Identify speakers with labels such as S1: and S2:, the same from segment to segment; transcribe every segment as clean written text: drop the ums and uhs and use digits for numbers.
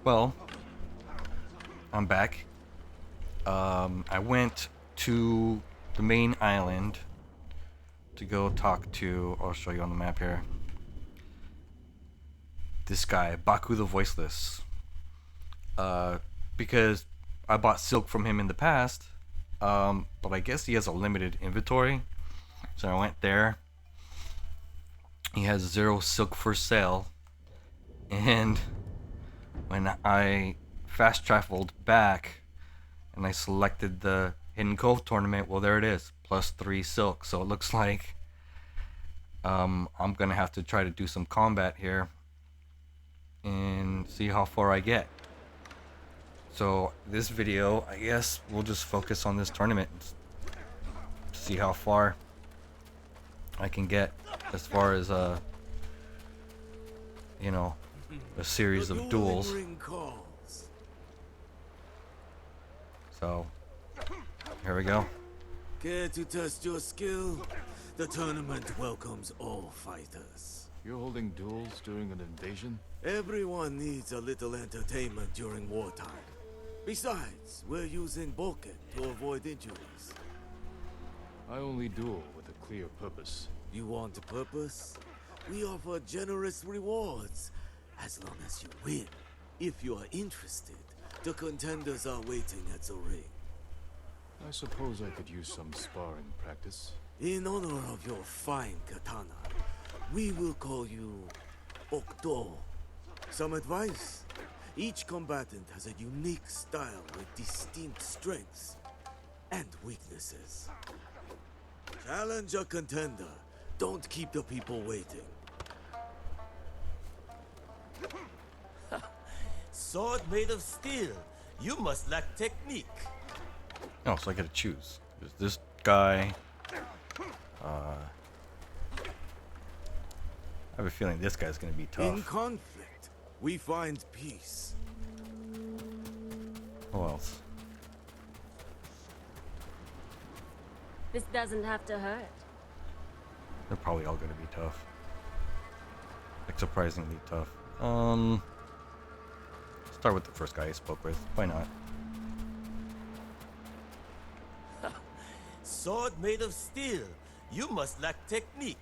S1: Well, I'm back. I went to the main island to go talk to, I'll show you on the map here, this guy, Baku the Voiceless. Because I bought silk from him in the past, but I guess he has a limited inventory. So I went there. He has 0 silk for sale. And when I fast traveled back and I selected the Hidden Cove tournament, well, there it is, plus 3 silk. So it looks like I'm gonna have to try to do some combat here and see how far I get. So this video, I guess we'll just focus on this tournament and see how far I can get as far as you know, a series of duels. So here we go.
S2: Care to test your skill? The tournament welcomes all fighters.
S3: You're holding duels during an invasion?
S2: Everyone needs a little entertainment during wartime. Besides, we're using Boken to avoid injuries.
S3: I only duel with a clear purpose.
S2: You want a purpose? We offer generous rewards, as long as you win. If you are interested, the contenders are waiting at the ring.
S3: I suppose I could use some sparring practice.
S2: In honor of your fine katana, we will call you Okto. Some advice? Each combatant has a unique style with distinct strengths and weaknesses. Challenge a contender. Don't keep the people waiting.
S4: Sword made of steel. You must lack technique.
S1: Oh, so I gotta choose. There's this guy. I have a feeling this guy's gonna be
S2: In
S1: tough.
S2: conflict, we find peace.
S1: Who else?
S5: This doesn't have to hurt.
S1: They're probably all gonna be tough. Like surprisingly tough. Start with the first guy I spoke with. Why not?
S4: Sword made of steel. You must lack technique.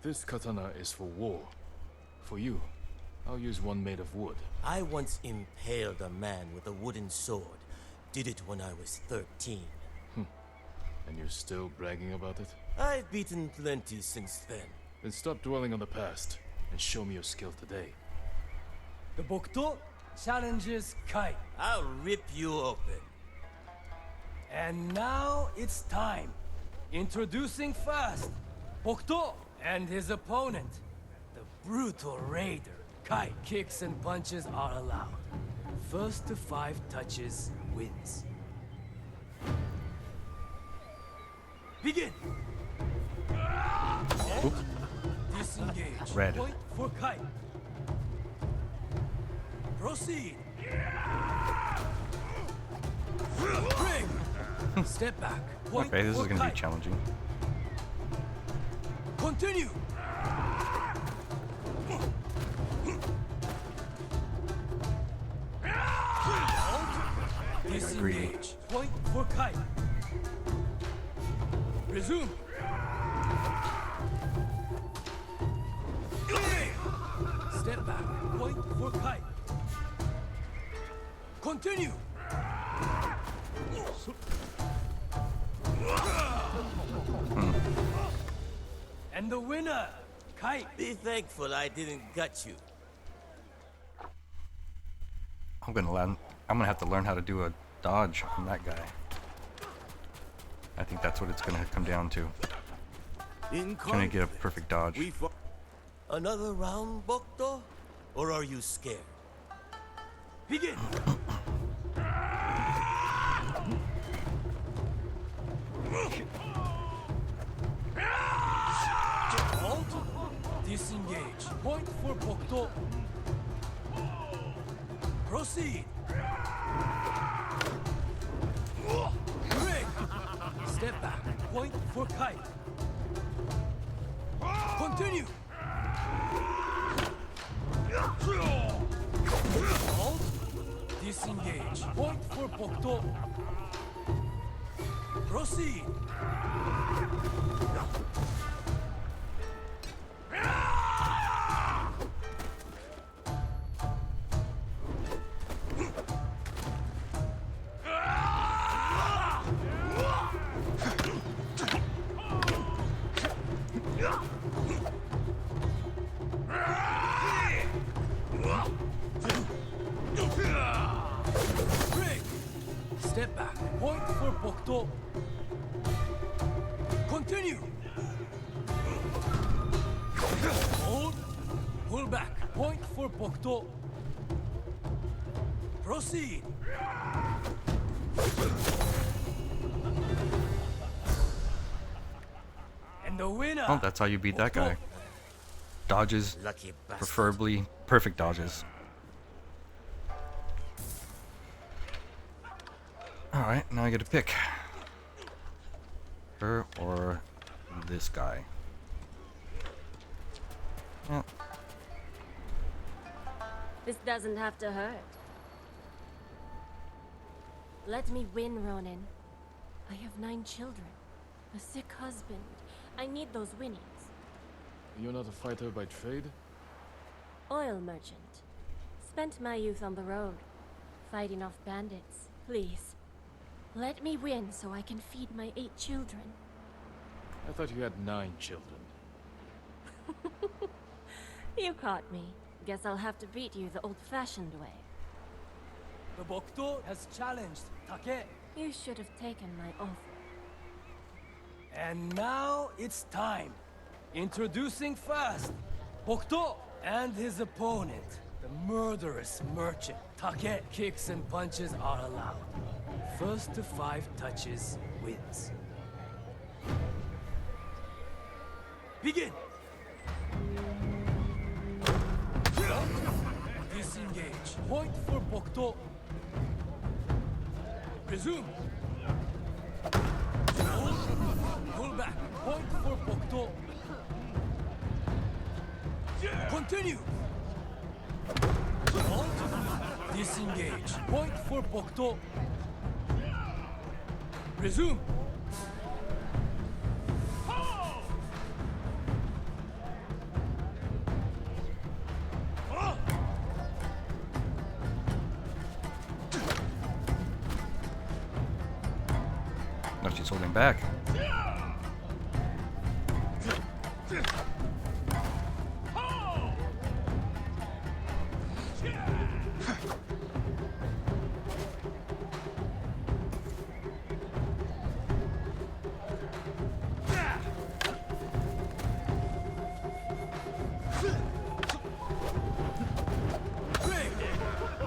S3: This katana is for war. For you, I'll use one made of wood.
S4: I once impaled a man with a wooden sword. Did it when I was 13.
S3: And you're still bragging about it?
S4: I've beaten plenty since then.
S3: Then stop dwelling on the past and show me your skill today.
S6: The Bokto challenges Kai.
S4: I'll rip you open.
S6: And now it's time. Introducing first, Bokto and his opponent, the brutal raider. Kai. Kicks and punches are allowed. First to 5 touches wins. Begin!
S1: Oops.
S6: Disengage.
S1: Red.
S6: Point for Kai. Proceed. Ring. Step back. Point
S1: Okay, this is
S6: for
S1: gonna
S6: Kai.
S1: be challenging.
S6: Continue. Disengage. Point for Kai. Resume. Step back. Point for Kai. Continue. And the winner, Kai.
S4: Be thankful I didn't gut you.
S1: I'm gonna have to learn how to do a dodge on that guy. I think that's what it's gonna come down to.
S2: In
S1: Trying to get a
S2: conflict,
S1: perfect dodge.
S2: we find
S4: Another round, Bokto? Or are you scared?
S6: Begin. Disengage. Point for Bokto. Proceed. Ring. Step back. Point for Kai. Continue. Pokto. Proceed. Break. Step back. Point for Pokto. Continue. Hold. Pull back. Point for Pokto. Proceed. And the winner.
S1: Oh, that's how you beat that guy. Dodges,
S4: Lucky bastard.
S1: preferably perfect dodges. Alright, now I get to pick. Her or this guy. Yeah.
S5: This doesn't have to hurt. Let me win, Ronin. I have 9 children. A sick husband. I need those winnings.
S3: You're not a fighter by trade?
S5: Oil merchant. Spent my youth on the road, fighting off bandits. Please, let me win so I can feed my 8 children.
S3: I thought you had 9 children.
S5: You caught me. Guess I'll have to beat you the old-fashioned way.
S6: The Pokto has challenged Take.
S5: You should have taken my offer.
S6: And now it's time. Introducing first, Pokto and his opponent, the murderous merchant. Take. Kicks and punches are allowed. First to 5 touches wins. Begin. Disengage. Point for Pokto. Resume. Hold. Pull back. Point for Pokto. Continue. Hold. Disengage. Point for Pokto. Resume.
S1: No, she's holding back.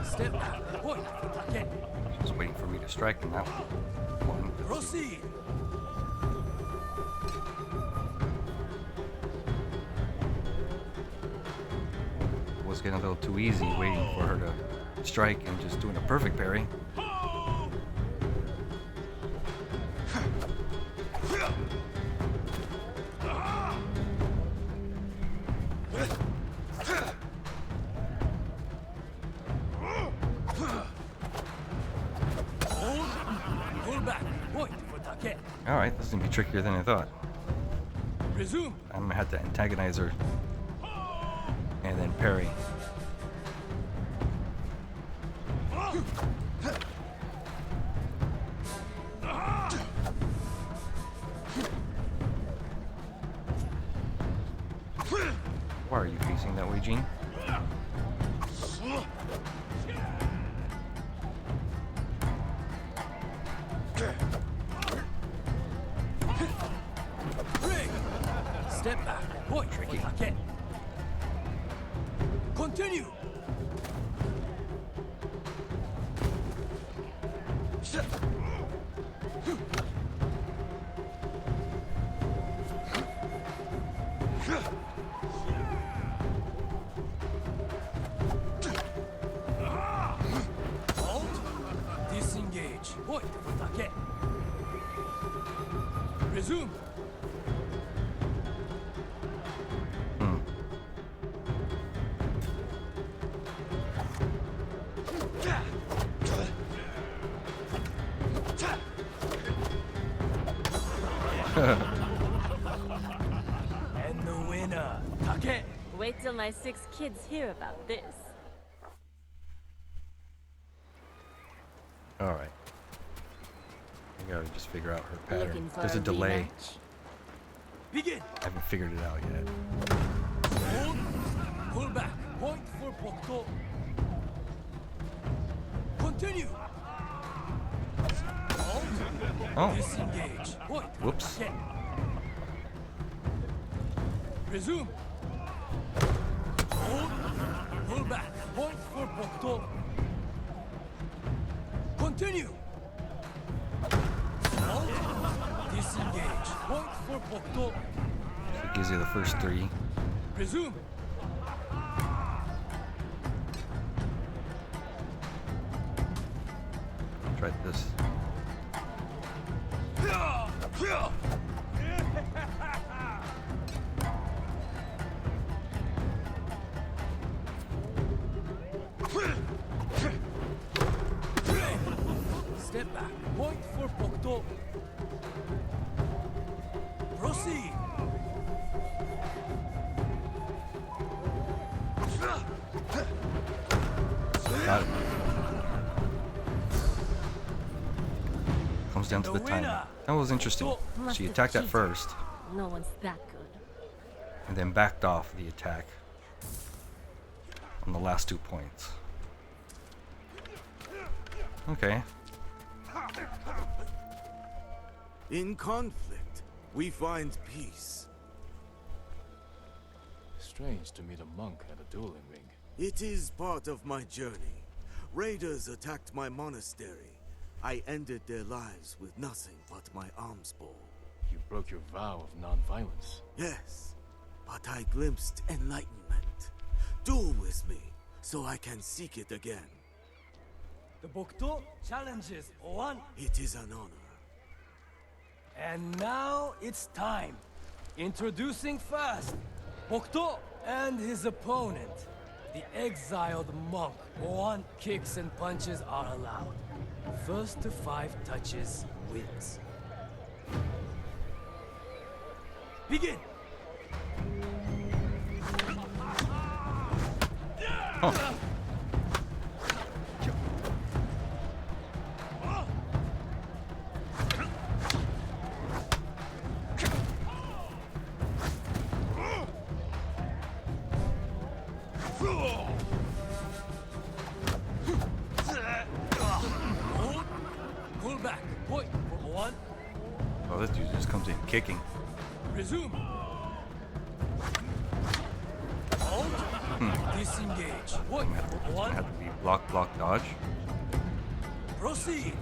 S6: Step back. Point. Take.
S1: She's waiting for me to strike and that one.
S6: Proceed.
S1: Was getting a little too easy waiting for her to strike and just doing a perfect parry.
S6: Hold. Pull back. Point for Take.
S1: Alright, this is gonna be trickier than I thought.
S6: Resume.
S1: I'm gonna have to antagonize her and then parry. Why are you facing that way, Gene?
S6: Break. Step back. Point for Take. Continue. Hold. Disengage. Point for Take. Resume. And the winner, Take.
S5: Wait till my 6 kids hear about this.
S1: Alright. I gotta just figure out her pattern.
S5: Looking for
S1: There's a delay.
S5: rematch?
S6: Begin.
S1: I haven't figured it out yet.
S6: Hold. Pull back. Point for Pokto. Continue. Hold.
S1: Oh,
S6: Disengage. Point.
S1: whoops.
S6: Take. Resume. Hold. Pull back. Point for Pokto. Continue. Hold. Disengage. Point for Pokto.
S1: So it gives you the first 3.
S6: Resume.
S1: Try this.
S6: Step back. Point for Pokto. Proceed.
S1: Got it. Comes down to the
S6: The
S1: timing.
S6: winner.
S1: That was interesting.
S5: Must
S1: She
S5: have
S1: attacked at
S5: cheated.
S1: first,
S5: No one's that good.
S1: and then backed off the attack on the last 2 points. Okay.
S2: In conflict, we find peace.
S3: Strange to meet a monk at a dueling ring.
S2: It is part of my journey. Raiders attacked my monastery. I ended their lives with nothing but my alms bowl.
S3: You broke your vow of non-violence.
S2: Yes, but I glimpsed enlightenment. Duel with me, so I can seek it again.
S6: The Pokto challenges one.
S2: It is an honor.
S6: And now it's time. Introducing first, Pokto and his opponent. The exiled monk. 1 kicks and punches are allowed. First to 5 touches wins. Begin.
S1: Oh.
S6: Hold. Pull back. Point for 1.
S1: Oh, this dude just comes in kicking.
S6: Resume. Hold. Disengage. Point for 1.
S1: Have to be block, block, dodge.
S6: Proceed.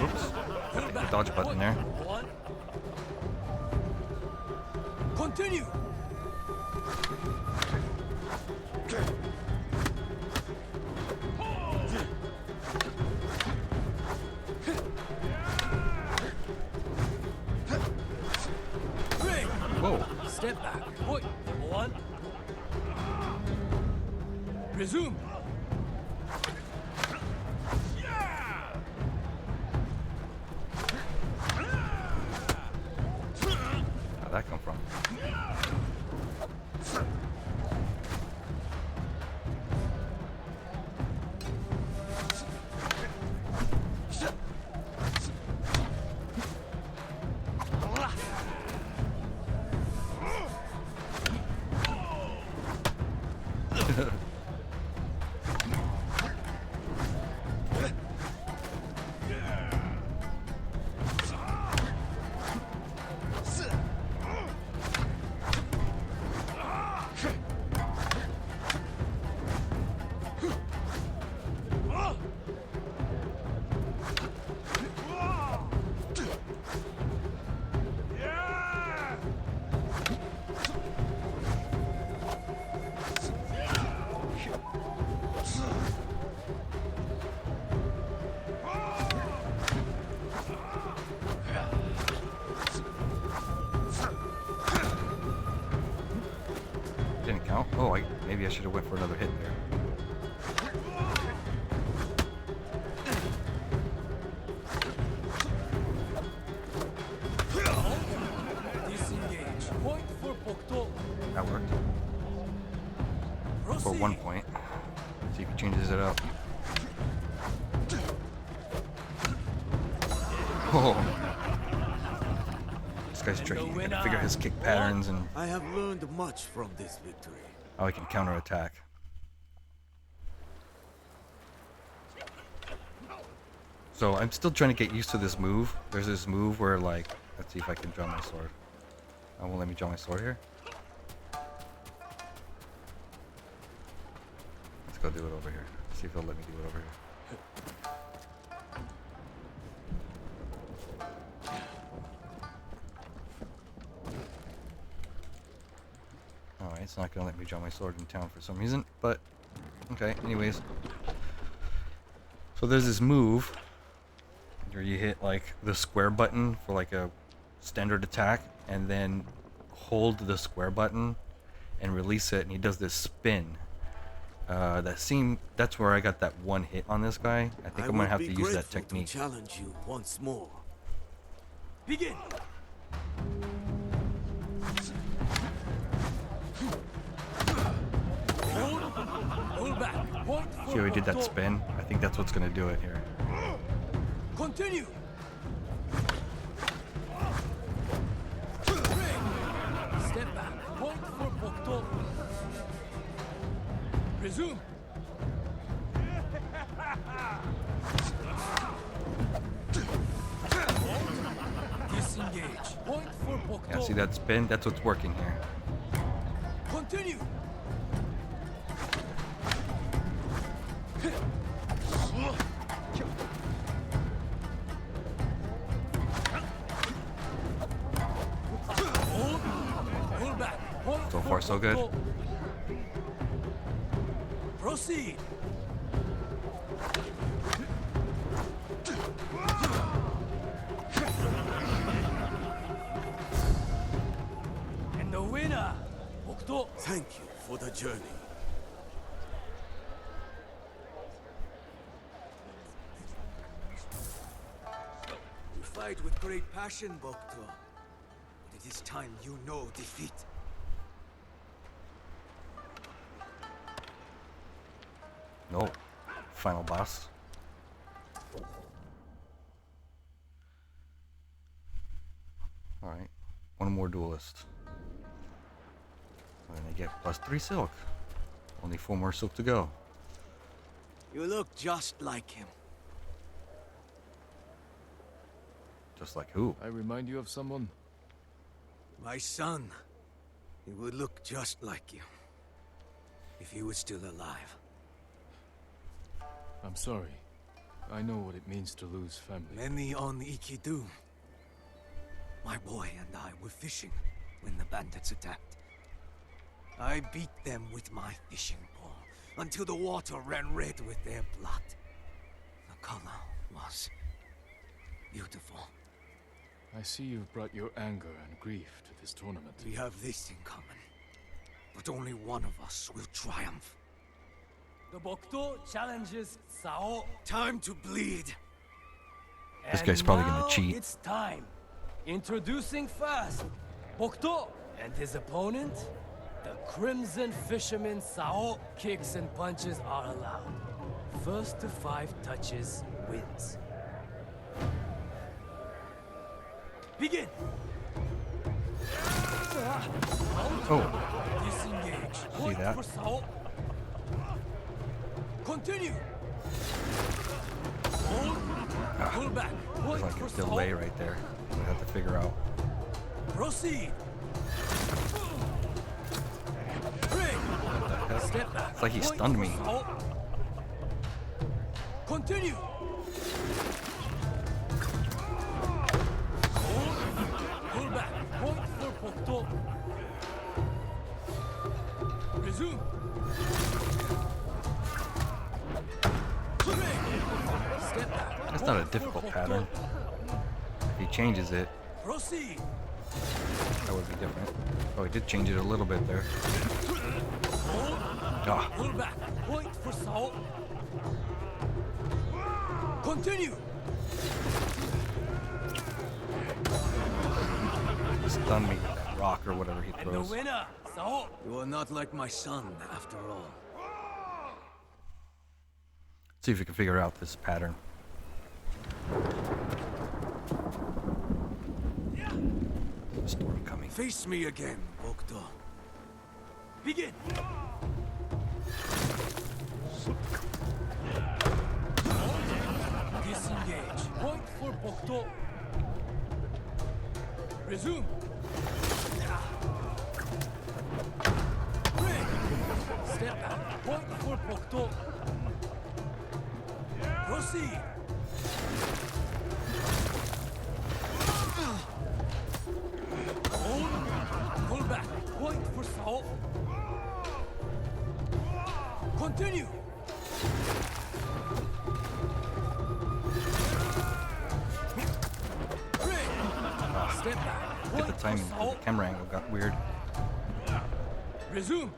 S1: Oops. Hit the dodge button there.
S6: One. Continue. Break.
S1: Whoa.
S6: Step back. Point. 1. Resume.
S1: How'd that come from? maybe I should have went for another hit there.
S6: Disengage. Point for Pokto.
S1: That worked. For 1 point. See if he changes it up. Oh. This guy's tricky. You gotta figure his kick patterns and
S2: I have learned much from this victory.
S1: how he can counterattack. So I'm still trying to get used to this move. There's this move where, like, let's see if I can draw my sword. Oh, won't let me draw my sword here. Let's go do it over here. See if they'll let me do it over here. Alright, it's not gonna let me draw my sword in town for some reason, but okay, anyways. So there's this move where you hit like the square button for like a standard attack and then hold the square button and release it, and he does this spin. That's where I got that one hit on this guy. I think I'm gonna have to use that technique.
S2: To challenge you once more.
S6: Begin. Hold back. Point for
S1: See how he did that
S6: Pokto.
S1: spin? I think that's what's gonna do it here.
S6: Continue. Step back. Point for Pokto. Resume. Disengage. Point for Pokto.
S1: Yeah, see that spin? That's what's working here.
S6: Continue. Hold back. Point
S1: So
S6: for
S1: far, so good.
S6: Pokto. Proceed. And the winner, Pokto.
S2: Thank you for the journey.
S7: You fight with great passion, Bokto. But it is time you know defeat.
S1: No. Final boss. Alright. One more duelist. And I get +3 silk. Only 4 more silk to go.
S7: You look just like him.
S1: Just like who?
S3: I remind you of someone?
S7: My son. He would look just like you. If he was still alive.
S3: I'm sorry. I know what it means to lose family.
S7: Many on IKI do. My boy and I were fishing when the bandits attacked. I beat them with my fishing pole until the water ran red with their blood. The color was beautiful.
S3: I see you've brought your anger and grief to this tournament.
S7: We have this in common. But only one of us will triumph.
S6: The Bokto challenges Sao.
S7: Time to bleed.
S1: This guy's probably gonna
S6: now
S1: cheat.
S6: It's time. Introducing first, Bokto and his opponent, the Crimson Fisherman Sao. Kicks and punches are allowed. First to 5 touches wins. Begin.
S1: Oh,
S6: Disengage. Point
S1: that?
S6: for Sao. Continue. Hold. Pull back.
S1: there's
S6: Point
S1: like
S6: for
S1: a
S6: Sao.
S1: delay right there. I have to figure out.
S6: Proceed. Break. Step back.
S1: It's like he
S6: Point
S1: stunned
S6: for
S1: me.
S6: Sao. Continue. Hold. Pull back. Point for Pokto. Resume. Break. Step back.
S1: That's not a
S6: Point for
S1: difficult
S6: Pokto.
S1: pattern. If he changes it,
S6: Proceed.
S1: that would be different. Oh, he did change it a little bit there. Ah,
S6: Pull back. Point for salt. Continue.
S1: stun me with that rock or whatever he
S6: And the
S1: throws.
S6: winner, salt.
S7: You are not like my son, after all.
S1: See if we can figure out this pattern. Storm coming.
S7: Face me again, Okto.
S6: Begin. Disengage. Point for Bokto. Resume. Break. Step back. Point for Bokto. Proceed. Hold. Pull back. Point for salt. Continue. Break. Step back.
S1: Get
S6: Point
S1: the
S6: for
S1: timing. The
S6: salt.
S1: camera angle got weird.
S6: Resume.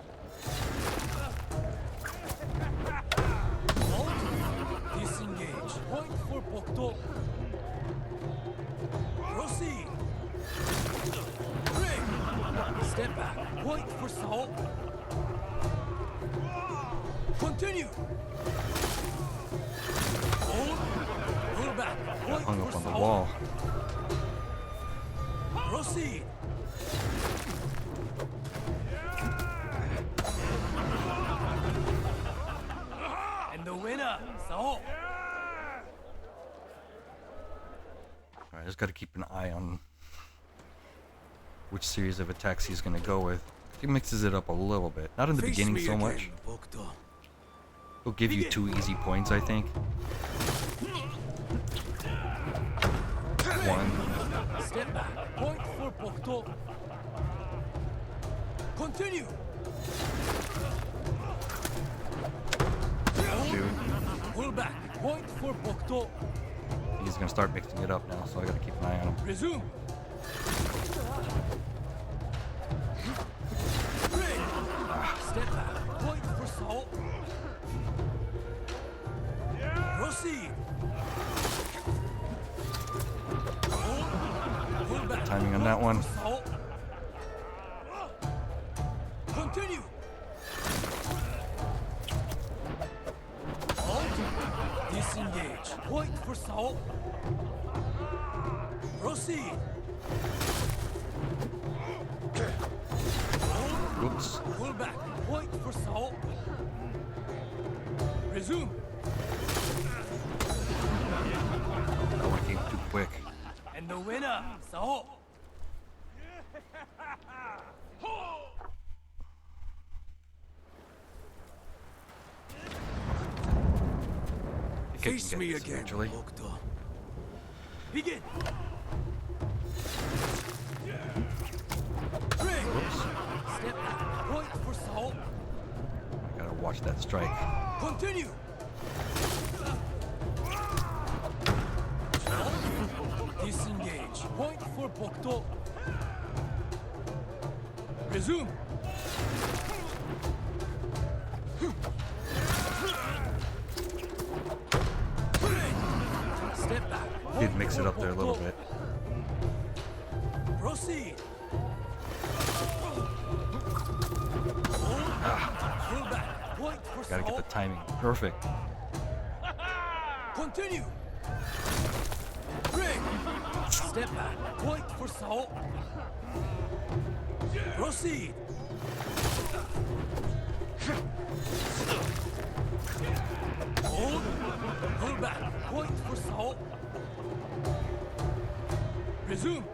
S6: Halt. Disengage. Point for Bokto. Proceed. Break. Step back. Point for salt. Continue. Hold. Pull back.
S1: Got
S6: Point
S1: hung
S6: for
S1: up on the
S6: salt.
S1: wall.
S6: Proceed. And the winner, Salt.
S1: I just gotta keep an eye on which series of attacks he's gonna go with. He mixes it up a little bit. Not in the
S7: Face
S1: beginning
S7: me
S1: so
S7: again,
S1: much.
S7: Okto.
S1: He'll give you 2 easy points, I think. 1.
S6: Step back. Point for Bokto. Continue.
S1: 2.
S6: Pull back. Point for Bokto.
S1: He's gonna start mixing it up now, so I gotta keep an eye on him.
S6: Resume. Break. Step back. Point for Salt. Proceed. Hold. Pull back.
S1: Timing on that one.
S6: Salt. Continue. Halt. Disengage. Point for Salt. Proceed.
S1: Oops.
S6: Pull back. Point for Salt. Resume.
S1: That one came too quick.
S6: And the winner, Salt.
S1: I think I can
S7: Face
S1: get
S7: me
S1: this
S7: again,
S1: eventually.
S7: Okto.
S6: Begin. Break. Step back. Point for Salt.
S1: I gotta watch that strike.
S6: Continue. Disengage. Point for Bokto. Resume. Step back.
S1: Did
S6: Point
S1: mix it
S6: for
S1: up there a little
S6: Bokto.
S1: bit.
S6: Proceed. Pull back. Point for
S1: Gotta get the
S6: Salt.
S1: timing perfect.
S6: Continue. Break. Step back. Point for Salt. Proceed. Hold. Pull back. Point for Salt. Resume.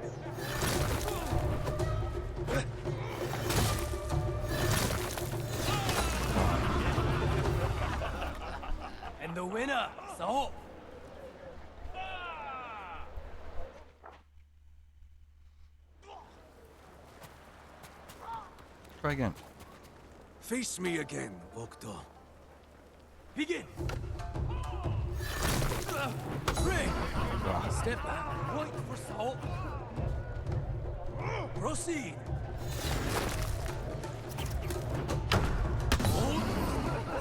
S6: And the winner, Salt.
S1: Try again.
S7: Face me again, Okto.
S6: Begin. Break.
S1: Ah,
S6: Step back. Point for Salt. Proceed. Hold.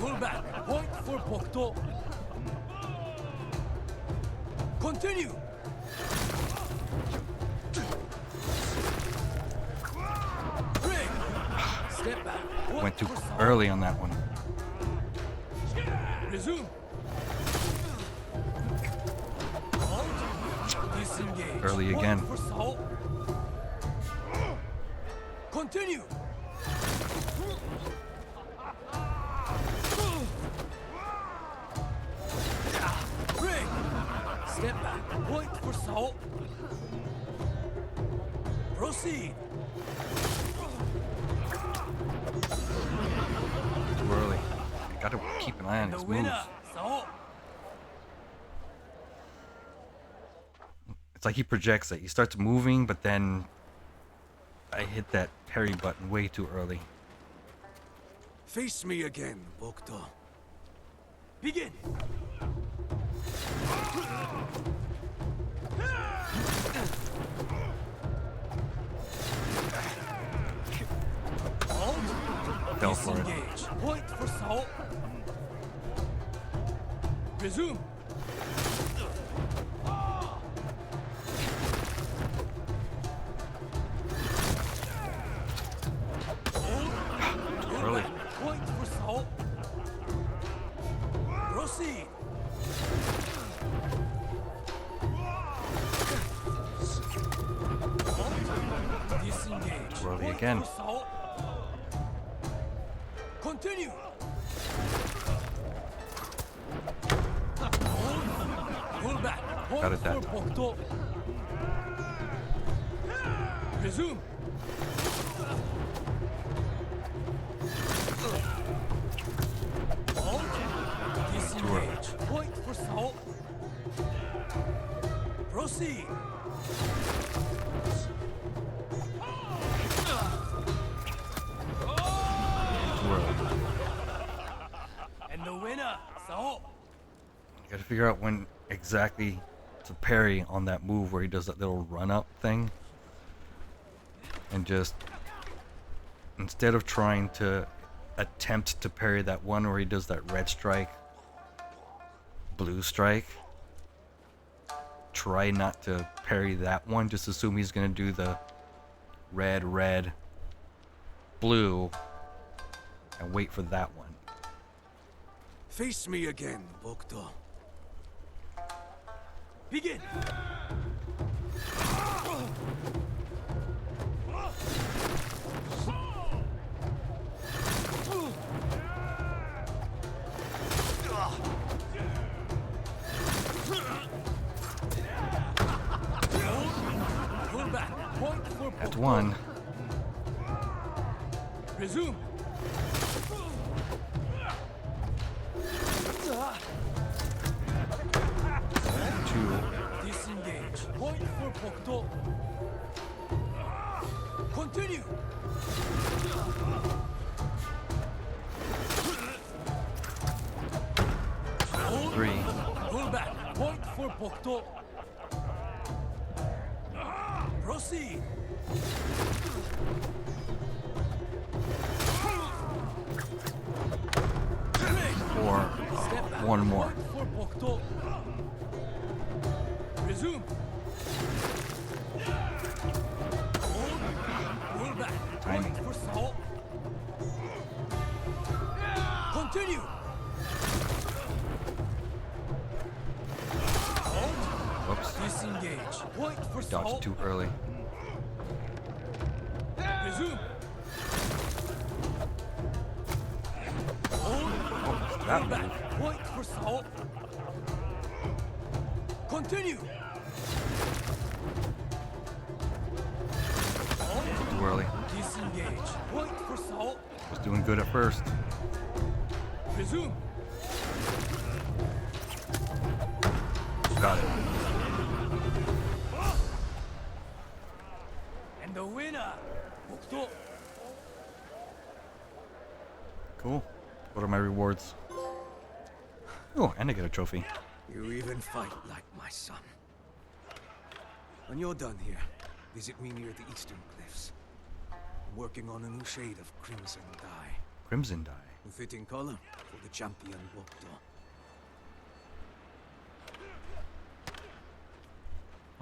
S6: Pull back. Point for Pokto. Continue. Break. Step back. Point
S1: Went too
S6: for Sao.
S1: early on that one.
S6: Resume. Disengage.
S1: Early
S6: Point
S1: again.
S6: for Sao. Continue. Break. Step back. Point for Sao. Proceed.
S1: Too early. Gotta keep an eye on
S6: The
S1: his moves.
S6: winner, Sao.
S1: It's like he projects it. He starts moving, but then I hit that parry button way too early.
S7: Face me again, Bokto.
S6: Begin.
S1: Fell for it.
S6: Disengage. Point for Sao. Resume.
S1: Too early.
S6: Point for Sao. Proceed. Disengage.
S1: Too early
S6: Point
S1: again.
S6: for Sao. Continue. Pull back. Point
S1: Got it that
S6: for Pokto. Resume. Disengage. Point for Sao. Proceed.
S1: Too early.
S6: And the winner, Sao.
S1: You gotta figure out when exactly to parry on that move where he does that little run up thing. And just instead of trying to attempt to parry that one where he does that red strike, blue strike, try not to parry that one. Just assume he's gonna do the red, red, blue, and wait for that one.
S7: Face me again, Bokto.
S6: Begin. Pull back. Point for
S1: That's
S6: Pokto.
S1: one.
S6: Resume.
S1: Two.
S6: Disengage. Point for Pokto. Continue.
S1: Three.
S6: Pull back. Point for Pokto. Proceed.
S1: Or
S6: Step back.
S1: one more.
S6: Point for Pokto. Resume. Pull back.
S1: Timing.
S6: Point for Sao. Continue.
S1: Whoops.
S6: Disengage. Point for Sao.
S1: Dodged too early.
S6: Resume.
S1: That
S6: Pull
S1: move.
S6: back. Point for Sao. Continue.
S1: Too early.
S6: Disengage. Point for Sao.
S1: Was doing good at first.
S6: Resume.
S1: Got it.
S6: And the winner, Pokto.
S1: Cool. What are my rewards? Oh, and I get a trophy.
S7: You even fight like my son. When you're done here, visit me near the eastern cliffs. I'm working on a new shade of crimson dye.
S1: Crimson dye.
S7: A fitting color for the champion Bokto.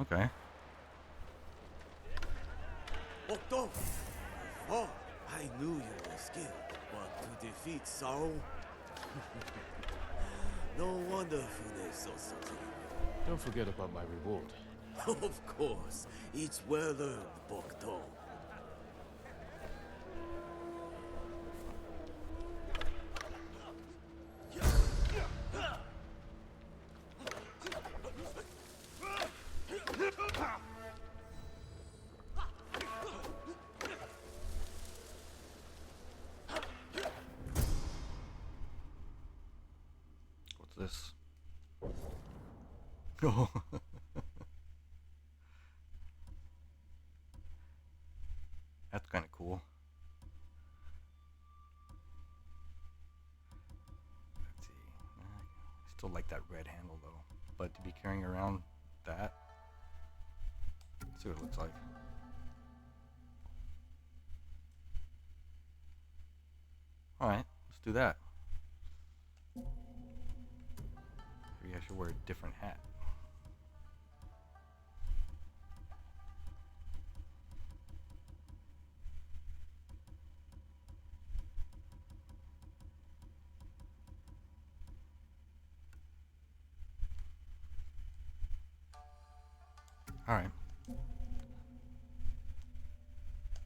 S1: Okay.
S2: Okto! Oh, I knew you were skilled, but to defeat Sao? No wonder Fune so something.
S3: Don't forget about my reward.
S2: Of course, it's well earned, Bokto.
S1: What's this? Oh. That's kind of cool. Let's see. I still like that red handle though. But to be carrying around that, let's see what it looks like. Alright, let's do that. Maybe I should wear a different hat. Alright.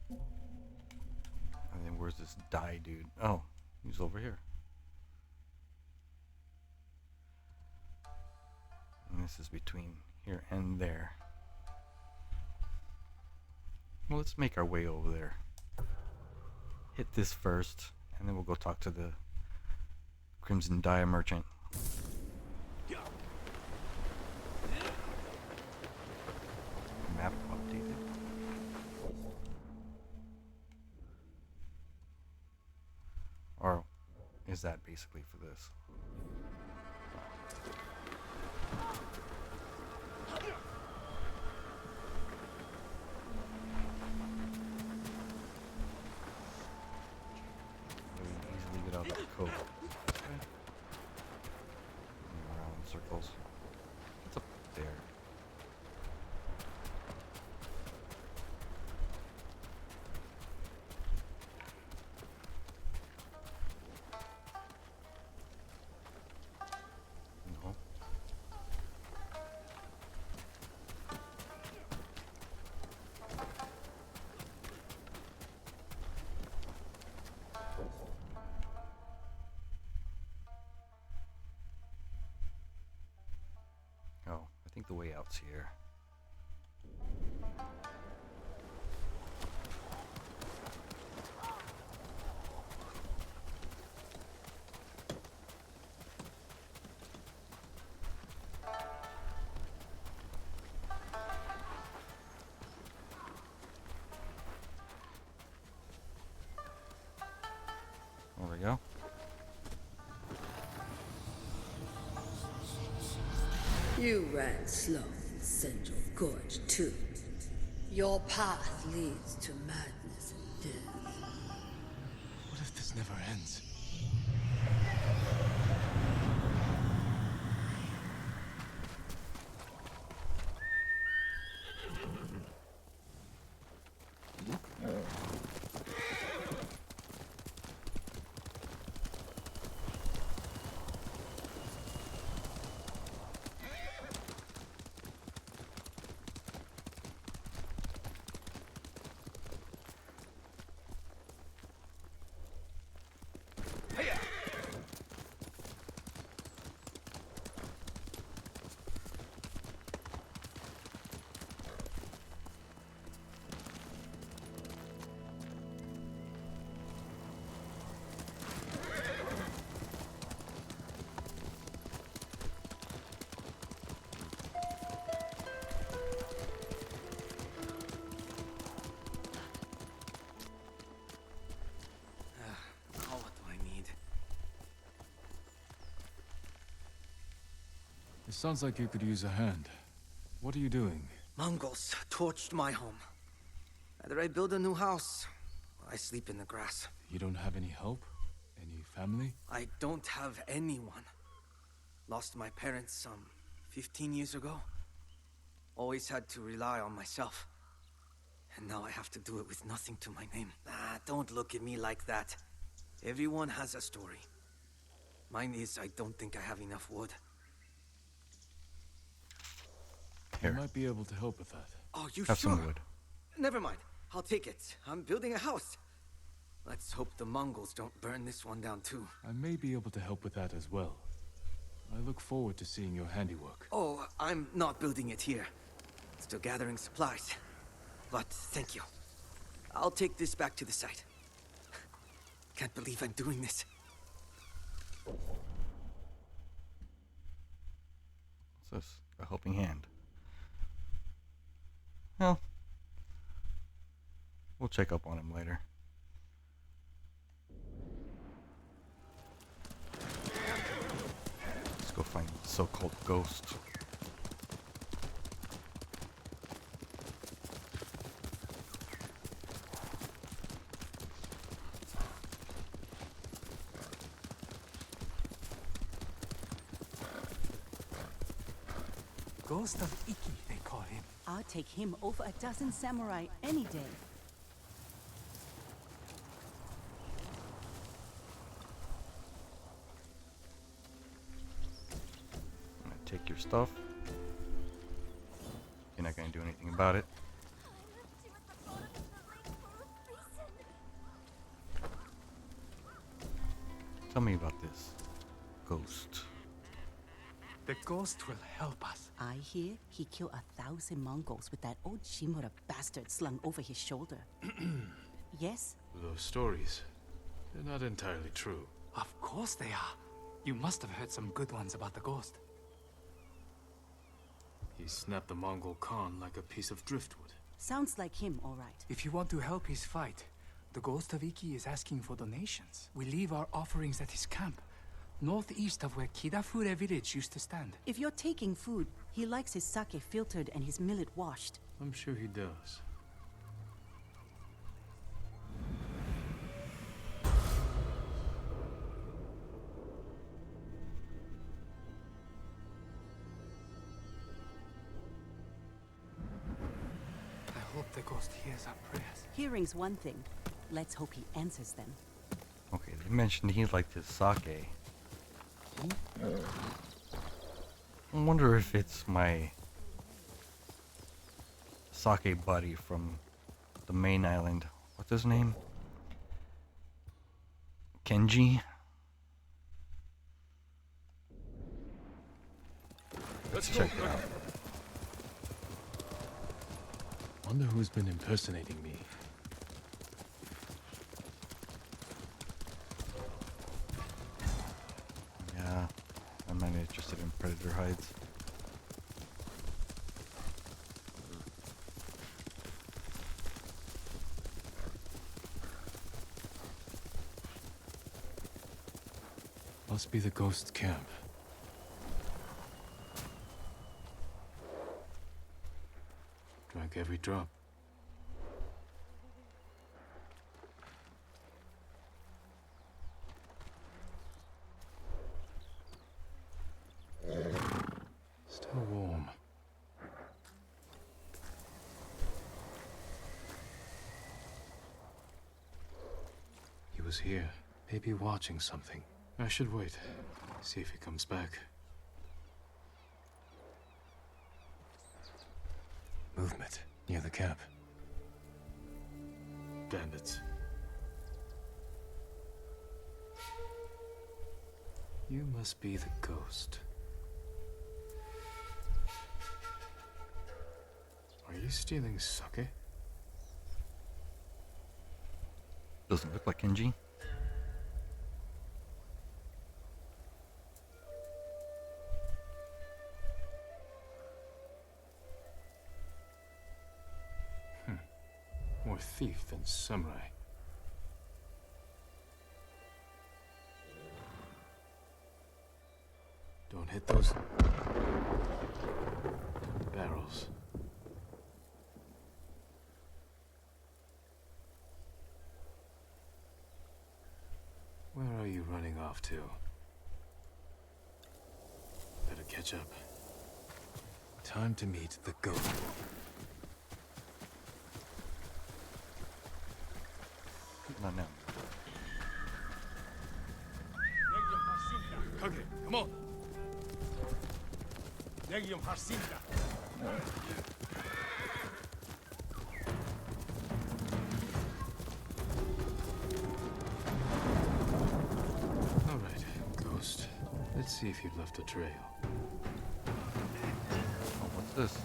S1: And then where's this die dude? Oh, he's over here. And this is between here and there. Well, let's make our way over there. Hit this first, and then we'll go talk to the Crimson Dye Merchant. Map updated. Or is that basically for this? We can easily get out of that cove. Okay. Around in circles. What's up there? No. Oh, I think the way out's here. There we go.
S8: You ran slow in Central Gorge, too. Your path leads to madness and death.
S3: What if this never ends?
S7: Now what do I need?
S3: It sounds like you could use a hand. What are you doing?
S7: Mongols torched my home. Either I build a new house, or I sleep in the grass.
S3: You don't have any help? Any Family?
S7: I don't have anyone. Lost my parents some 15 years ago. Always had to rely on myself. And now I have to do it with nothing to my name. Ah, don't look at me like that. Everyone has a story. Mine is I don't think I have enough wood.
S3: I
S1: Here,
S3: might be able to help with that.
S7: Oh, you
S1: have
S7: sure?
S1: some wood.
S7: Never mind. I'll take it. I'm building a house. Let's hope the Mongols don't burn this one down too.
S3: I may be able to help with that as well. I look forward to seeing your handiwork.
S7: Oh, I'm not building it here. Still gathering supplies. But thank you. I'll take this back to the site. Can't believe I'm doing this.
S1: What's this? A helping hand. Well, we'll check up on him later. Let's go find the so-called ghost.
S9: Ghost of Iki, they call him.
S10: I'll take him over a dozen samurai any day.
S1: I'm gonna take your stuff. You're not gonna do anything about it. Tell me about this ghost.
S9: The ghost will help us.
S10: I hear he killed 1,000 Mongols with that old Shimura bastard slung over his shoulder. Yes?
S3: Those stories, they're not entirely true.
S9: Of course they are. You must have heard some good ones about the ghost.
S3: He snapped the Mongol Khan like a piece of driftwood.
S10: Sounds like him, all right.
S9: If you want to help his fight, the ghost of Iki is asking for donations. We leave our offerings at his camp, northeast of where Kidafure village used to stand.
S10: If you're taking food, he likes his sake filtered and his millet washed.
S3: I'm sure he does.
S9: I hope the ghost hears our prayers.
S10: Hearing's one thing. Let's hope he answers them.
S1: Okay, they mentioned he liked his sake. I wonder if it's my sake buddy from the main island. What's his name? Kenji?
S3: Let's
S1: Check it out.
S3: Wonder who's been impersonating me.
S1: Yeah, I'm not interested in predator hides.
S3: Must be the ghost camp. Drank every drop. Still warm. He was here, maybe watching something. I should wait, see if he comes back. Movement near the camp. Bandits. You must be the ghost. Are you stealing sake?
S1: Doesn't look like Kenji.
S3: More thief than samurai. Don't hit those barrels. Where are you running off too. Better catch up. Time to meet the goat.
S1: Not now.
S3: Okay, come on. All right, Ghost. Let's see if you've left a trail.
S1: Oh, what's this?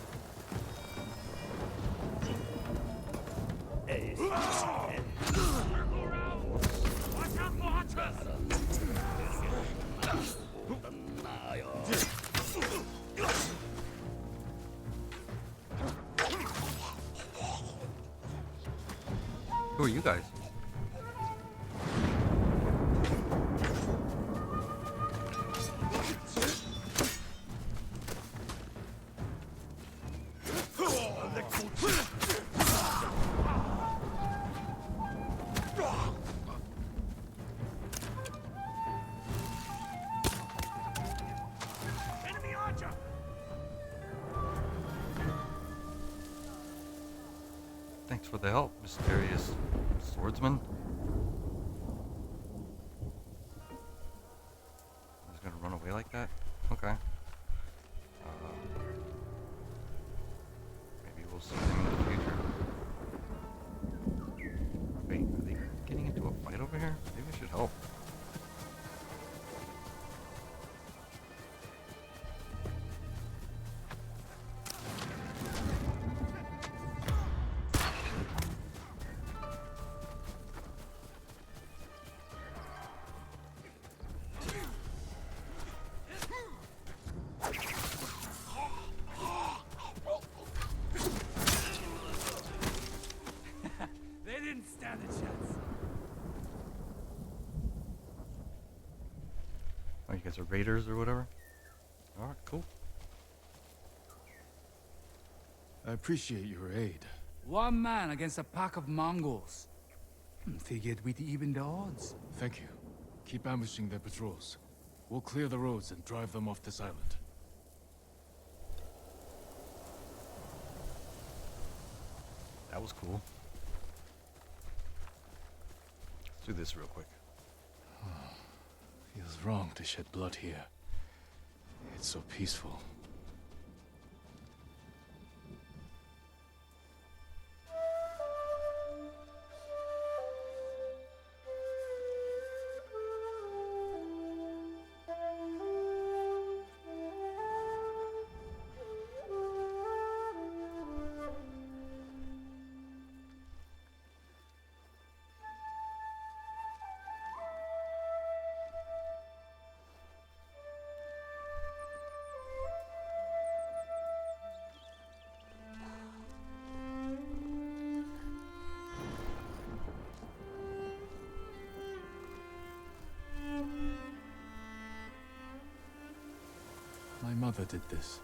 S1: Who are you guys? Thanks for the help, mysterious swordsman. He's gonna run away like that? Okay. Maybe we'll see him in the future. Wait, are they getting into a fight over here? Maybe I should help.
S6: They didn't stand a chance.
S1: Oh, you guys are raiders or whatever? Alright, cool.
S3: I appreciate your aid.
S9: One man against a pack of Mongols. Figured we'd even the odds.
S3: Thank you. Keep ambushing their patrols. We'll clear the roads and drive them off this island.
S1: That was cool. Let's do this real quick.
S3: Feels wrong to shed blood here. It's so peaceful. My mother did this.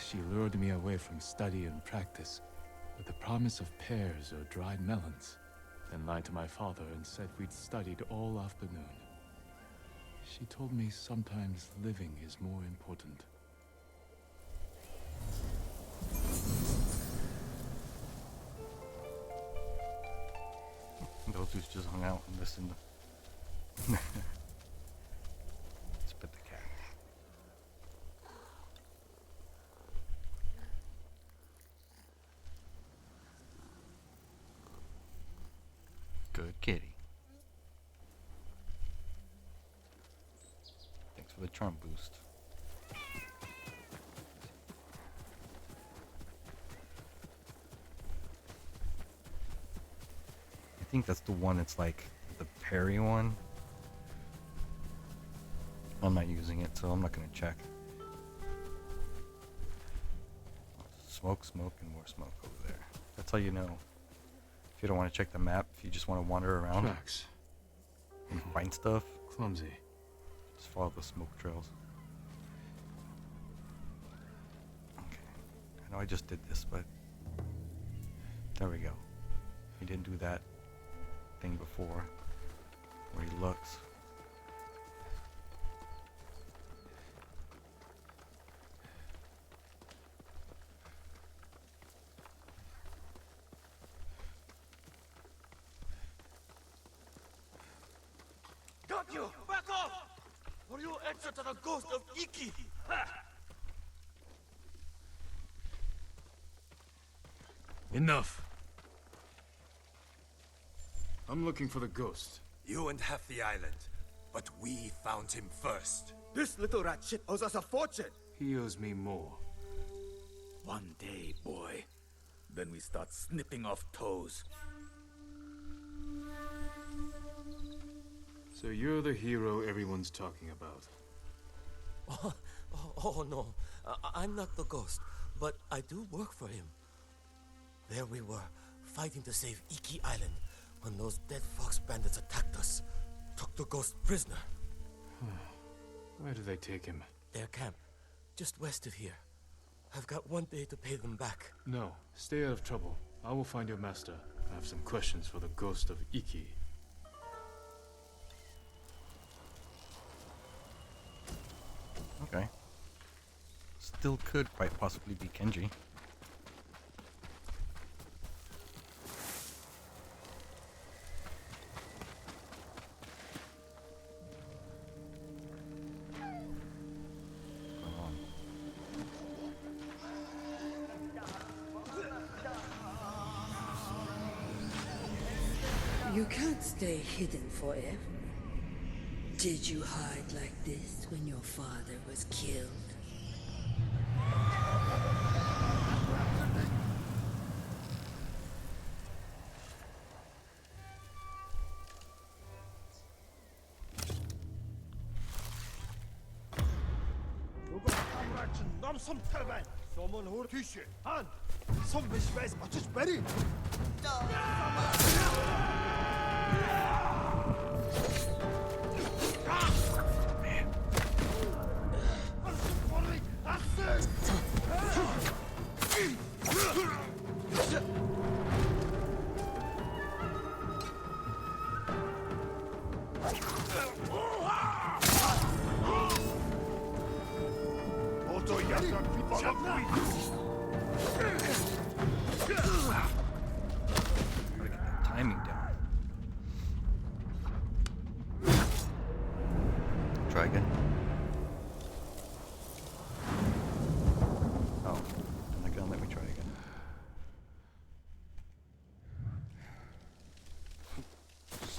S3: She lured me away from study and practice with the promise of pears or dried melons, then lied to my father and said we'd studied all afternoon. She told me sometimes living is more important.
S1: Those dudes just hung out and listened. Let's pet the cat. Good kitty. Thanks for the charm boost. I think that's the one, it's like the parry one. I'm not using it, so I'm not gonna check. Smoke, smoke, and more smoke over there. That's how you know. If you don't want to check the map, if you just want to wander around
S3: Tracks.
S1: and find stuff,
S3: Clumsy.
S1: just follow the smoke trails. Okay. I know I just did this, but there we go. He didn't do that thing before where he looks.
S4: got you! Back off! Or you'll answer to the ghost of Iki!
S3: Enough. I'm looking for the ghost.
S11: You and half the island, but we found him first.
S2: This little rat shit owes us a fortune.
S3: He owes me more.
S12: One day, boy. Then we start snipping off toes.
S3: So you're the hero everyone's talking about.
S4: Oh no, I'm not the ghost, but I do work for him. There we were, fighting to save Iki Island, when those dead fox bandits attacked us, took the ghost prisoner.
S3: Where do they take him?
S4: Their camp, just west of here. I've got one day to pay them back.
S3: No, stay out of trouble. I will find your master. I have some questions for the ghost of Iki.
S1: Okay. Still could quite possibly be Kenji.
S8: You can't stay hidden forever. Did you hide like this when your father was killed?
S1: Gotta get that timing down. Try again. Oh, they're not gonna let me try again. What's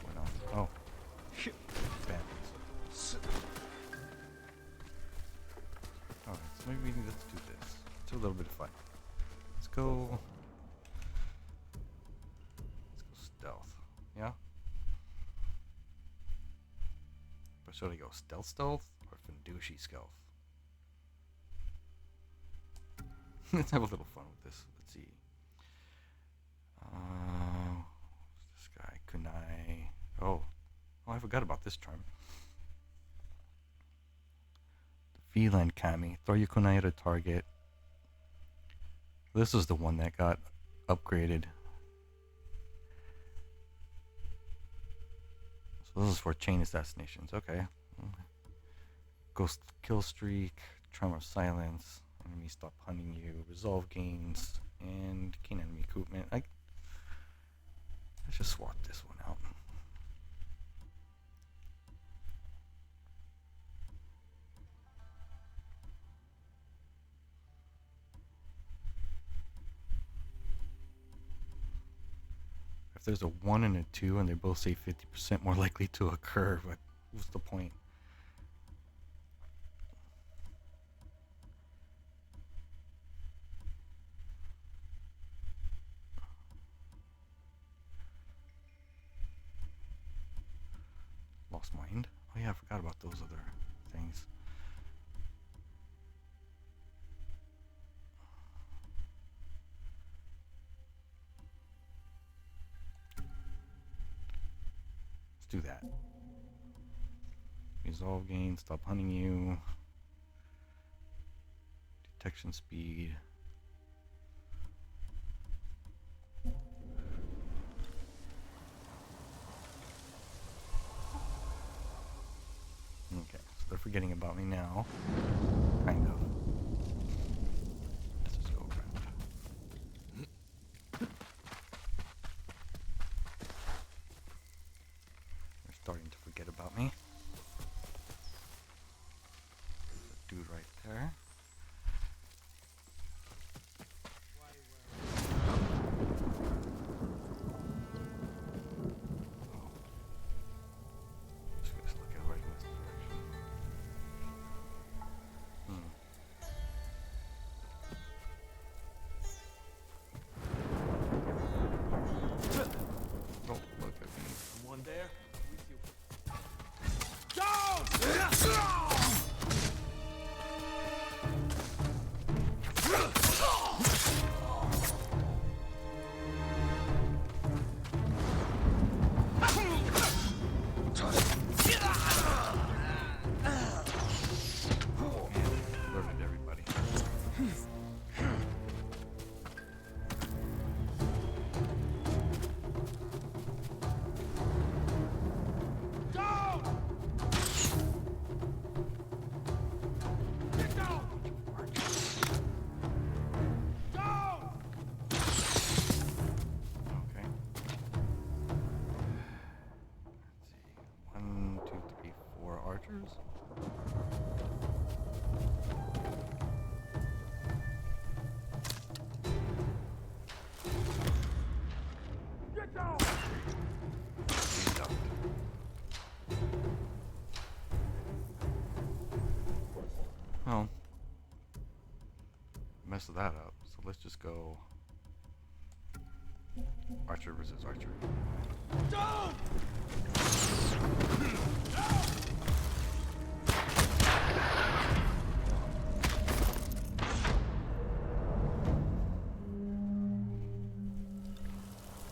S1: going on? Oh, shit! Bandits. Alright, so maybe let's do this. Let's do a little bit of fun. Let's go. Let's go stealth. Yeah? But should I go stealth or Fundoshi stealth? Let's have a little fun with this. Let's see. Who's this guy? Kunai. Oh, I forgot about this charm. The feline Kami. Throw your kunai at a target. This is the one that got upgraded. So this is for chain assassinations. Okay. Ghost kill streak. Charm of silence. Enemies stop hunting you. Resolve gains. And gain enemy equipment. Let's just swap this one out. If there's a 1 and a 2 and they both say 50% more likely to occur, but what's the point? Lost mind? Oh yeah, I forgot about those other things. Let's do that. Resolve gain, stop hunting you. Detection speed. Okay, so they're forgetting about me now. Kind of. Let's just go around. archers?
S6: Get down!
S1: Oh. Messed that up. So let's just go archer versus archer.
S6: Down!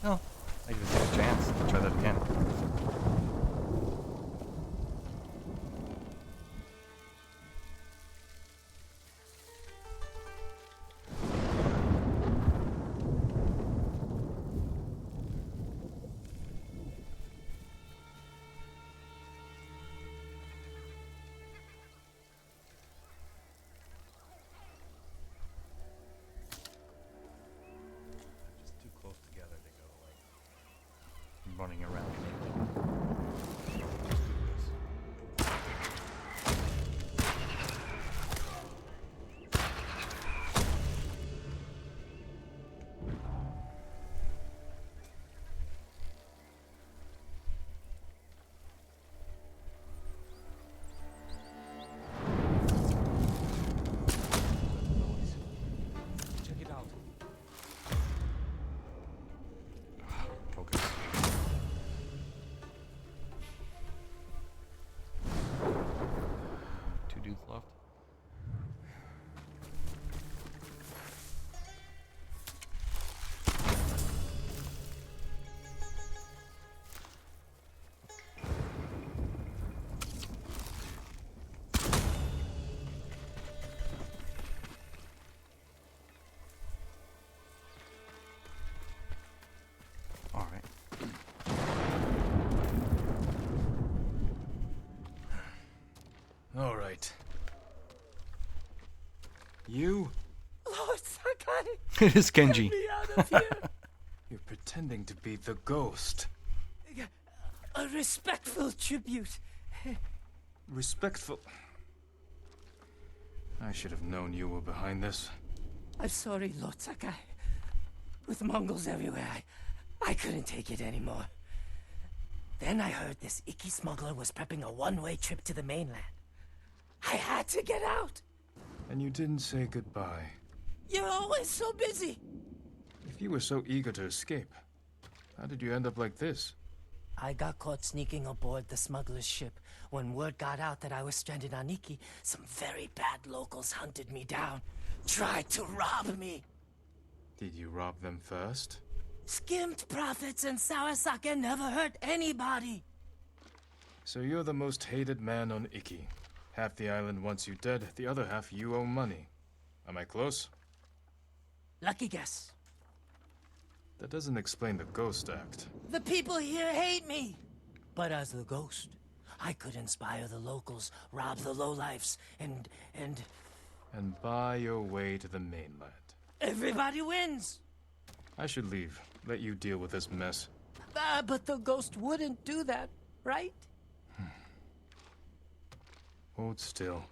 S1: Oh, I didn't get a chance to try that again. Just too close together to go like running around.
S6: Check it out.
S1: Focus. Two dudes left. All right.
S3: All right. You?
S6: Lord Sakai!
S1: It is Kenji.
S6: Get me out of here!
S3: You're pretending to be the ghost.
S6: A respectful tribute.
S3: Respectful. I should have known you were behind this.
S6: I'm sorry, Lord Sakai. With Mongols everywhere, I couldn't take it anymore. Then I heard this Iki smuggler was prepping a one-way trip to the mainland. I had to get out.
S3: And you didn't say goodbye.
S6: You're always so busy.
S3: If you were so eager to escape, how did you end up like this?
S6: I got caught sneaking aboard the smuggler's ship. When word got out that I was stranded on Iki, some very bad locals hunted me down, tried to rob me.
S3: Did you rob them first?
S6: Skimmed profits and Sawasaka never hurt anybody.
S3: So you're the most hated man on Iki. Half the island wants you dead, the other half you owe money. Am I close?
S6: Lucky guess.
S3: That doesn't explain the ghost act.
S6: The people here hate me. But as the ghost, I could inspire the locals, rob the lowlifes, and
S3: And buy your way to the mainland.
S6: everybody wins.
S3: I should leave. Let you deal with this mess.
S6: But the ghost wouldn't do that, right?
S3: Hold still.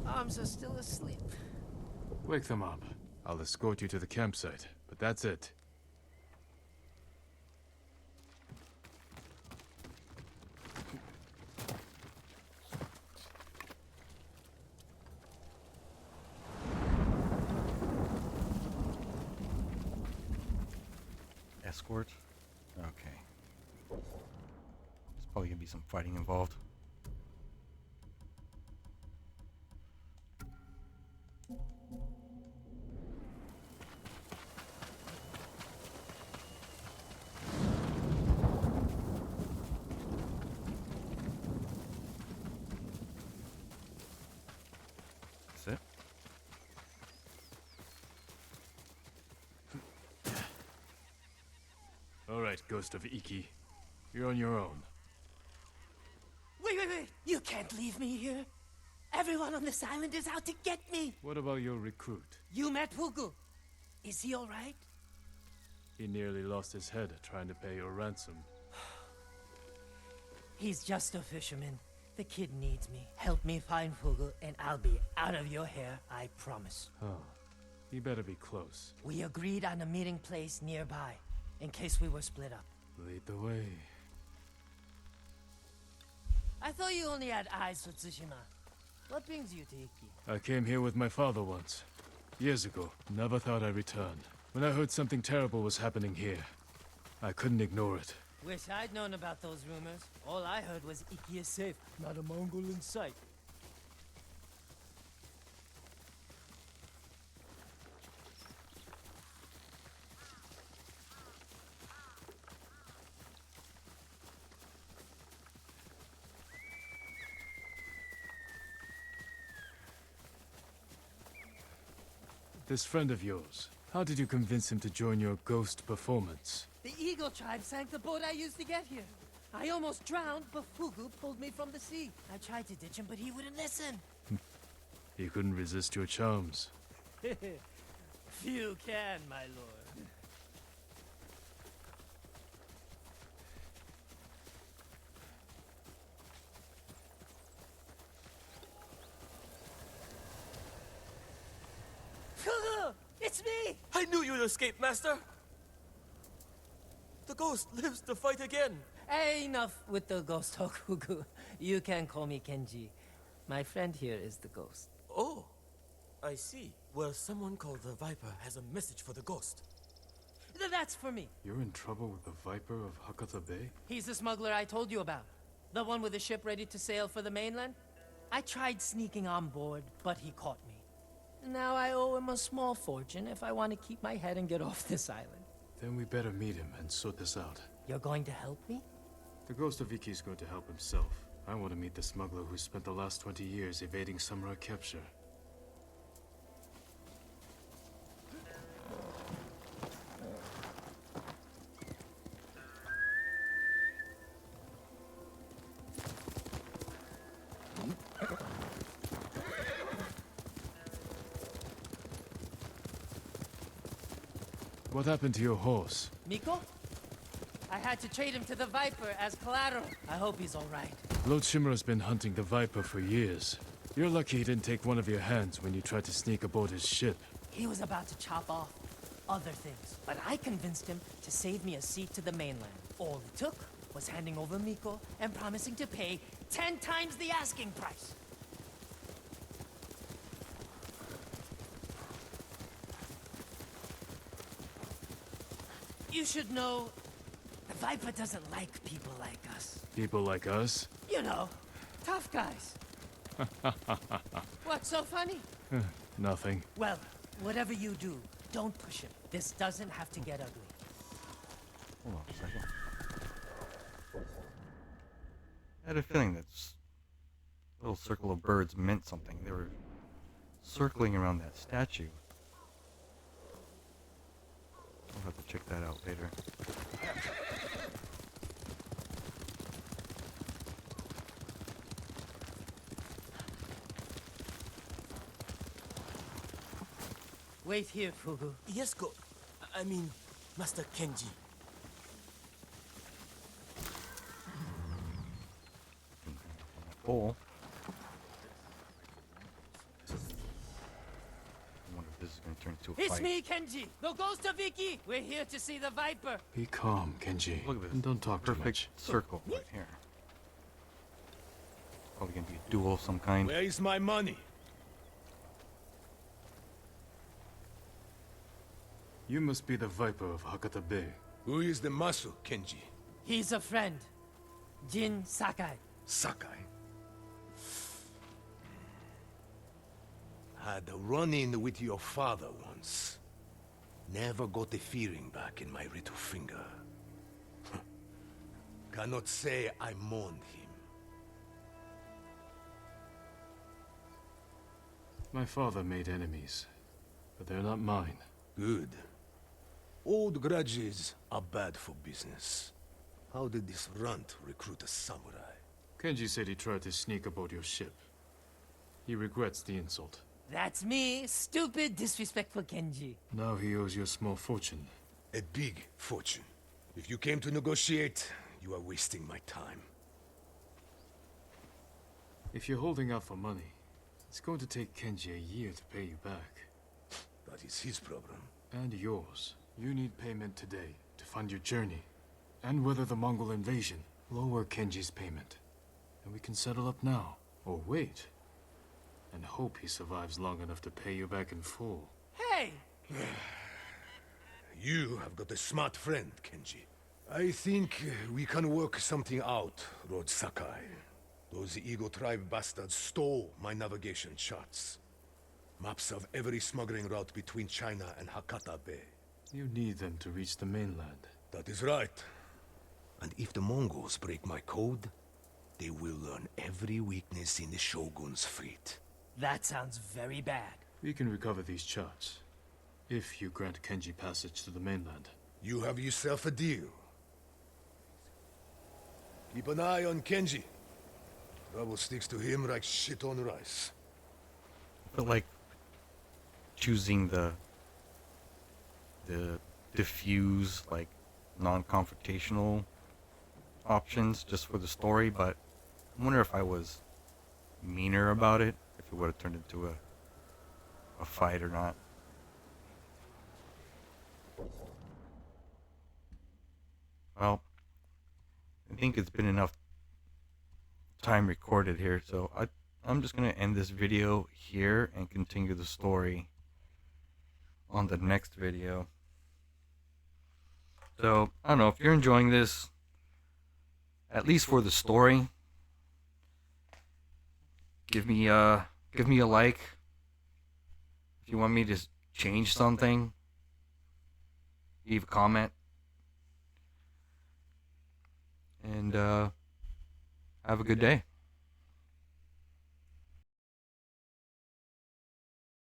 S6: Arms are still asleep.
S3: Wake them up. I'll escort you to the campsite, but that's it.
S1: Escort? Okay. There's probably gonna be some fighting involved. That's it.
S3: All right, Ghost of Iki. You're on your own.
S6: Wait. You can't leave me here. Everyone on this island is out to get me.
S3: What about your recruit?
S6: You met Hugo. Is he all right?
S3: He nearly lost his head trying to pay your ransom.
S6: He's just a fisherman. The kid needs me. Help me find Fugu, and I'll be out of your hair, I promise.
S3: Oh, you better be close.
S6: We agreed on a meeting place nearby, in case we were split up.
S3: Lead the way.
S6: I thought you only had eyes for Tsushima. What brings you to Iki?
S3: I came here with my father once. Years ago. Never thought I'd return. When I heard something terrible was happening here, I couldn't ignore it.
S6: Wish I'd known about those rumors. All I heard was Iki is safe, not a Mongol in sight.
S3: This friend of yours, how did you convince him to join your ghost performance?
S6: The Eagle tribe sank the boat I used to get here. I almost drowned, but Fugu pulled me from the sea. I tried to ditch him, but he wouldn't listen.
S3: He couldn't resist your charms.
S6: Few can, my lord. Fugu! It's me!
S4: I knew you'd escape, Master! The ghost lives to fight again!
S6: Hey, enough with the ghost talk, Fugu. You can call me Kenji. My friend here is the ghost.
S4: Oh, I see. Well, someone called the Viper has a message for the ghost.
S6: That's for me.
S3: You're in trouble with the Viper of Hakata Bay?
S6: He's the smuggler I told you about. The one with the ship ready to sail for the mainland. I tried sneaking on board, but he caught me. Now I owe him a small fortune if I want to keep my head and get off this island.
S3: Then we better meet him and sort this out.
S6: You're going to help me?
S3: The ghost of Iki is going to help himself. I want to meet the smuggler who spent the last 20 years evading samurai capture. What happened to your horse?
S6: Miko? I had to trade him to the Viper as collateral. I hope he's all right.
S3: Lord Shimura's been hunting the Viper for years. You're lucky he didn't take one of your hands when you tried to sneak aboard his ship.
S6: He was about to chop off other things, but I convinced him to save me a seat to the mainland. All it took was handing over Miko and promising to pay 10 times the asking price. You should know, the Viper doesn't like people like us.
S3: People like us?
S6: You know, tough guys. What's so funny?
S3: Nothing.
S6: Well, whatever you do, don't push him. This doesn't have to get ugly.
S1: Hold on a second. I had a feeling that little circle of birds meant something. They were circling around that statue. I'll have to check that out later.
S6: Wait here, Fugu.
S4: Yes, I mean, Master Kenji.
S1: Pole. I wonder if this is going to turn into a
S6: It's
S1: fight.
S6: me, Kenji, the ghost of Iki. We're here to see the Viper.
S3: Be calm, Kenji.
S1: Look at this.
S3: And don't talk too
S1: Perfect
S3: much.
S1: circle right here. Probably going to be a duel of some kind.
S12: Where is my money?
S3: You must be the Viper of Hakata Bay.
S12: Who is the Masu, Kenji?
S6: He's a friend. Jin Sakai.
S12: Sakai. Had a run-in with your father once. Never got a feeling back in my little finger. Cannot say I mourned him.
S3: My father made enemies, but they're not mine.
S12: Good. Old grudges are bad for business. How did this runt recruit a samurai?
S3: Kenji said he tried to sneak aboard your ship. He regrets the insult.
S6: That's me, stupid, disrespectful Kenji.
S3: Now he owes you a small fortune.
S12: A big fortune. If you came to negotiate, you are wasting my time.
S3: If you're holding out for money, it's going to take Kenji a year to pay you back.
S12: That is his problem.
S3: And yours. You need payment today to fund your journey and weather the Mongol invasion. Lower Kenji's payment, and we can settle up now. Or wait, and hope he survives long enough to pay you back in full.
S6: Hey!
S12: You have got a smart friend, Kenji. I think we can work something out, Lord Sakai. Those Eagle Tribe bastards stole my navigation charts. Maps of every smuggling route between China and Hakata Bay.
S3: You need them to reach the mainland.
S12: That is right. And if the Mongols break my code, they will learn every weakness in the Shogun's fleet.
S6: That sounds very bad.
S3: We can recover these charts, if you grant Kenji passage to the mainland.
S12: You have yourself a deal. Keep an eye on Kenji. Trouble sticks to him like shit on rice.
S1: I feel like choosing the diffuse, like, non-confrontational options just for the story, but I wonder if I was meaner about it, if it would have turned into a fight or not. Well, I think it's been enough time recorded here, so I'm just gonna end this video here and continue the story on the next video. So I don't know if you're enjoying this, at least for the story. Give me a like. If you want me to change something, leave a comment. And have a good day.